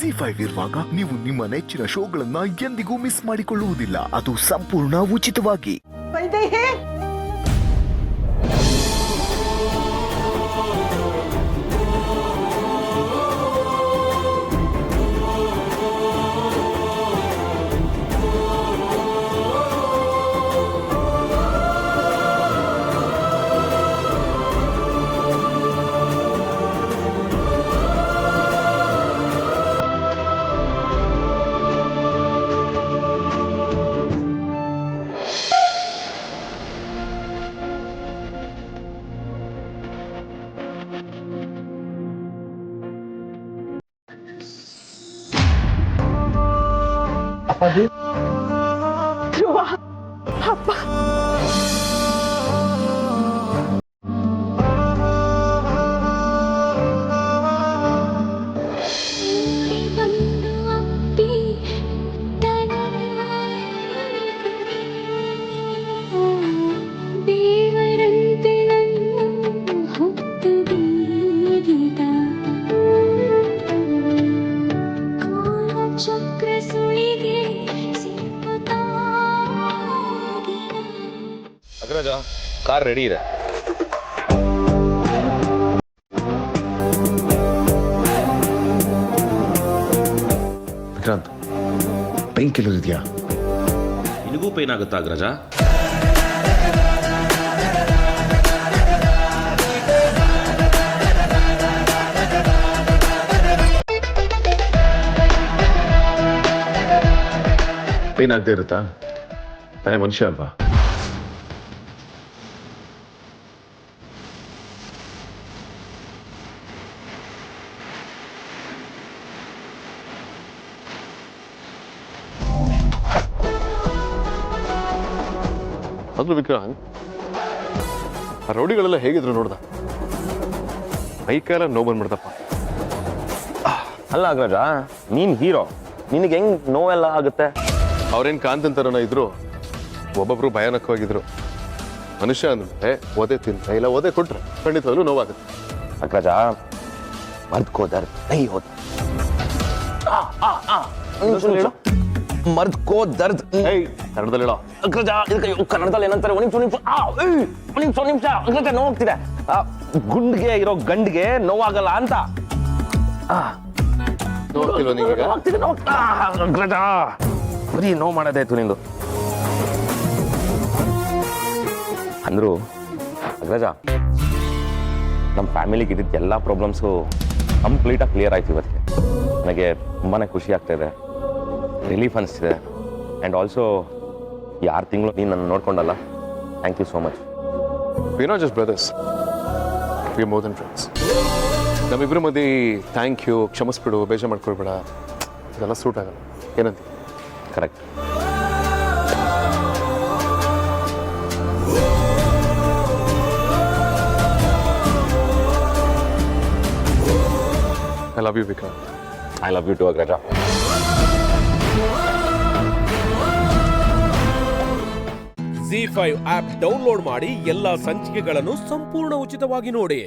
ZEE5 ಇರುವಾಗ ನೀವು ನಿಮ್ಮ ನೆಚ್ಚಿನ ಶೋಗಳನ್ನ ಎಂದಿಗೂ ಮಿಸ್ ಮಾಡಿಕೊಳ್ಳುವುದಿಲ್ಲ. ಅದು ಸಂಪೂರ್ಣ ಉಚಿತವಾಗಿ. ಅಪ್ಪಾಜಿ ಧ್ರುವ ಅಪ್ಪ ಅಗ್ರಜ ಕಾರ್ ರೆಡಿ ಇದೆ. ವಿಕ್ರಾಂತ್, ಪೈನ್ ಕಿಲ್ಲರ್ ಇದೆಯಾ? ನಿನಗೂ ಪೈನ್ ಆಗುತ್ತಾ ಅಗ್ರಜ? ಪೈನ್ ಆಗದೆ ಇರುತ್ತಾ? ನಾನೇ ಮನುಷ್ಯ ಅಲ್ವಾ? ಆದ್ರೂ ವಿಕ್ರಾಂತ್, ಆ ರೌಡಿಗಳೆಲ್ಲ ಹೇಗಿದ್ರು ನೋಡ್ದ? ಮೈ ಕೈಲ ನೋವು ಬಂದ್ಬಿಡ್ತಪ್ಪ. ಅಲ್ಲ ಅಗ್ರಜ, ನೀನ್ ಹೀರೋ, ನಿನಗೆ ಹೆಂಗ್ ನೋವೆಲ್ಲ ಆಗುತ್ತೆ? ಅವ್ರೇನ್ ಕಾಂತಂತರನ ಇದ್ರು, ಒಬ್ಬೊಬ್ರು ಭಯಾನಕವಾಗಿದ್ರು. ಮನುಷ್ಯ ಅಂದ್ರೆ ಒದೆ ತಿಂತ ಇಲ್ಲ ಒದೆ ಕೊಟ್ರೆ ಖಂಡಿತವಾಗ್ಲೂ ನೋವಾಗುತ್ತೆ. ಅಗ್ರಜ, ಮರ್ದ್ಕೋದರ್ ನೈ ಹೋದ, ಮರ್ದ್ಕೋ ದರ್ದ್ ಕನ್ನಡದಲ್ಲಿ ಹೇಳೋ. ಅಗ್ರಜ, ಇದಕ್ಕೆ ಕನ್ನಡದಲ್ಲಿ ಏನಂತಾರೆ? ಒಂದ್ ನಿಮಿಷ ಅಗ್ರಜ, ನೋವಾಗ್ತಿದೆ. ಗುಂಡ್ಗೆ ಇರೋ ಗಂಡ್ಗೆ ನೋವಾಗಲ್ಲ ಅಂತ. ನೋಡ್ತಿಲ್ವ ನೀವೀಗ? ಅಗ್ರಜ, ಬರೀ ನೋವು ಮಾಡೋದಾಯ್ತು ನಿಂದು. ಅಂದ್ರು ಅಗ್ರಜ, ನಮ್ಮ ಫ್ಯಾಮಿಲಿಗೆ ಇದ್ದಿದ್ದ ಎಲ್ಲ ಪ್ರಾಬ್ಲಮ್ಸು ಕಂಪ್ಲೀಟಾಗಿ ಕ್ಲಿಯರ್ ಆಯ್ತು ಇವತ್ತಿಗೆ. ನನಗೆ ತುಂಬಾನೇ ಖುಷಿ ಆಗ್ತಾ ಇದೆ, ರಿಲೀಫ್ ಅನಿಸ್ತಿದೆ. ಆ್ಯಂಡ್ ಆಲ್ಸೋ 6 ತಿಂಗಳು ನೀನು ನನ್ನ ನೋಡ್ಕೊಂಡಲ್ಲ, thank you so much. We not just brothers, we more than friends. ನಮ್ಮಿಬ್ಬರ ಮಧ್ಯೆ ಥ್ಯಾಂಕ್ ಯು, ಕ್ಷಮಿಸ್ಬಿಡು, ಬೇಜಾರು ಮಾಡ್ಕೊಳ್ಬೇಡ, ಇದೆಲ್ಲ ಸೂಟ್ ಆಗಲ್ಲ. ಏನಂತ? Correct. I love you Vikrant. I love you too Agraja. ZEE5 app download ಮಾಡಿ ಎಲ್ಲಾ ಸಂಚಿಕೆಗಳನ್ನು ಸಂಪೂರ್ಣ ಉಚಿತವಾಗಿ ನೋಡಿ.